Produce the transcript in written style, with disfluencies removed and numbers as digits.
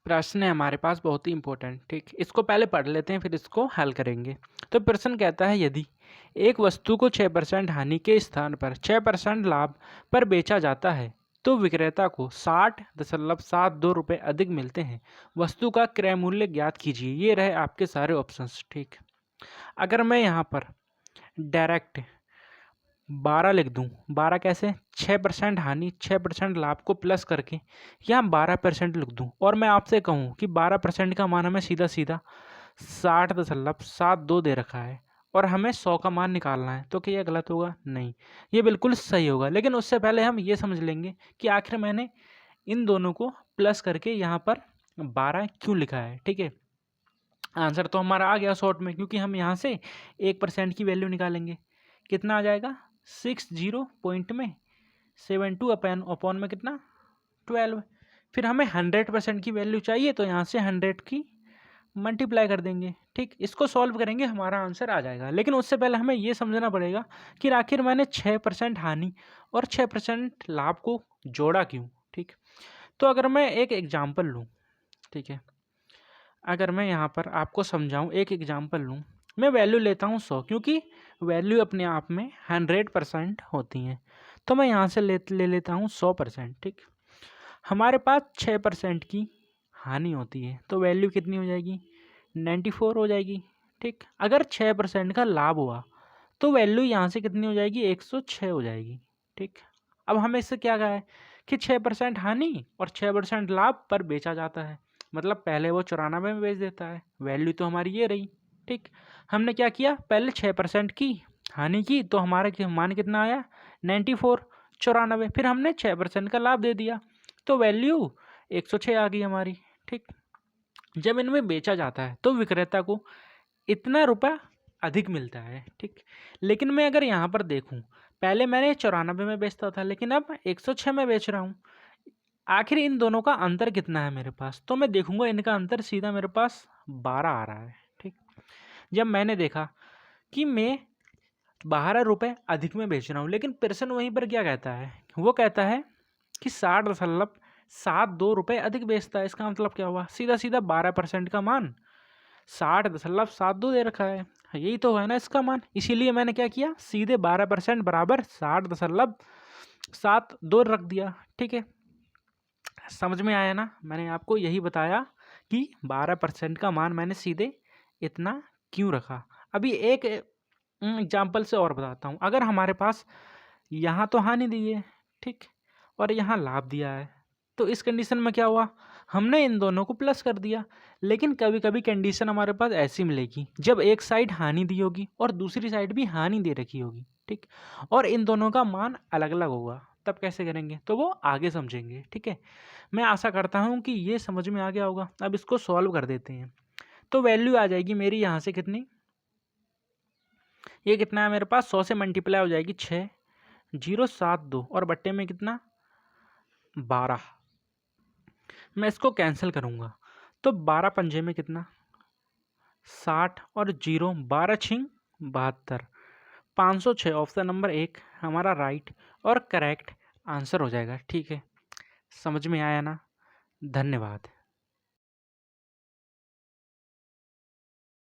प्रश्न है हमारे पास बहुत ही इंपॉर्टेंट। ठीक, इसको पहले पढ़ लेते हैं फिर इसको हल करेंगे। तो प्रश्न कहता है यदि एक वस्तु को 6% हानि के स्थान पर 6% लाभ पर बेचा जाता है तो विक्रेता को 60.72 रुपये अधिक मिलते हैं। वस्तु का क्रय मूल्य ज्ञात कीजिए। ये रहे आपके सारे ऑप्शंस। ठीक, अगर मैं यहाँ पर डायरेक्ट 12 लिख दूं, 12 कैसे, 6% हानि 6% लाभ को प्लस करके यहाँ 12% लिख दूं और मैं आपसे कहूँ कि 12% का मान हमें सीधा सीधा 60.72 दे रखा है और हमें 100 का मान निकालना है, तो क्या यह गलत होगा? नहीं, ये बिल्कुल सही होगा। लेकिन उससे पहले हम ये समझ लेंगे कि आखिर मैंने इन दोनों को प्लस करके यहाँ पर 12 क्यों लिखा है। ठीक है, आंसर तो हमारा आ गया शॉर्ट में, क्योंकि हम यहाँ से 1% की वैल्यू निकालेंगे। कितना आ जाएगा? 60 पॉइंट में 72 अपॉन में कितना 12। फिर हमें 100% की वैल्यू चाहिए तो यहाँ से 100 की मल्टीप्लाई कर देंगे। ठीक, इसको सॉल्व करेंगे, हमारा आंसर आ जाएगा। लेकिन उससे पहले हमें ये समझना पड़ेगा कि आखिर मैंने 6% हानि और 6% लाभ को जोड़ा क्यों। ठीक, तो अगर मैं एक एग्जाम्पल लूँ, ठीक है, अगर मैं यहाँ पर आपको समझाऊँ, एक एग्जाम्पल लूँ, मैं वैल्यू लेता हूँ 100, क्योंकि वैल्यू अपने आप में 100% होती हैं। तो मैं यहाँ से ले लेता हूँ 100%। ठीक, हमारे पास 6% की हानि होती है तो वैल्यू कितनी हो जाएगी? 94 हो जाएगी। ठीक, अगर 6% का लाभ हुआ तो वैल्यू यहाँ से कितनी हो जाएगी? 106 हो जाएगी। ठीक, अब हमें इससे क्या कहा है कि 6% हानि और 6% लाभ पर बेचा जाता है, मतलब पहले वो 94 में बेच देता है। वैल्यू तो हमारी ये रही। ठीक, हमने क्या किया, पहले 6% की हानि की तो हमारा मान कितना आया? 94, 94। फिर हमने 6% का लाभ दे दिया तो वैल्यू 106 आ गई हमारी। ठीक, जब इनमें बेचा जाता है तो विक्रेता को इतना रुपया अधिक मिलता है। ठीक, लेकिन मैं अगर यहाँ पर देखूँ, पहले मैंने 94 में बेचता था लेकिन अब 106 में बेच रहा हूँ। आखिर इन दोनों का अंतर कितना है मेरे पास? तो मैं देखूंगा इनका अंतर सीधा मेरे पास 12 आ रहा है। ठीक, जब मैंने देखा कि मैं 12 रुपये अधिक में बेच रहा हूँ, लेकिन प्रश्न वहीं पर क्या कहता है? वो कहता है कि 60.72 रुपये अधिक बेचता है। इसका मतलब क्या हुआ? सीधा सीधा 12% का मान 60.72 दे रखा है, यही तो है ना इसका मान। इसीलिए मैंने क्या किया, सीधे 12% बराबर 60.72 रख दिया। ठीक है, समझ में आया ना? मैंने आपको यही बताया कि 12% का मान मैंने सीधे इतना क्यों रखा। अभी एक एग्जाम्पल से और बताता हूँ। अगर हमारे पास यहाँ तो हानि दी है, ठीक, और यहाँ लाभ दिया है, तो इस कंडीशन में क्या हुआ, हमने इन दोनों को प्लस कर दिया। लेकिन कभी कभी कंडीशन हमारे पास ऐसी मिलेगी जब एक साइड हानि दी होगी और दूसरी साइड भी हानि दे रखी होगी। ठीक, और इन दोनों का मान अलग अलग होगा, तब कैसे करेंगे तो वो आगे समझेंगे। ठीक है, मैं आशा करता हूँ कि ये समझ में आ गया होगा। अब इसको सॉल्व कर देते हैं। तो वैल्यू आ जाएगी मेरी यहाँ से कितनी, ये कितना है मेरे पास, 100 से मल्टीप्लाई हो जाएगी 6072 और बट्टे में कितना 12। मैं इसको कैंसिल करूँगा तो 12 पंजे में कितना 60 और 0 12 छिंग 72, 506। ऑप्शन नंबर 1 हमारा राइट और करेक्ट आंसर हो जाएगा। ठीक है, समझ में आया ना? धन्यवाद।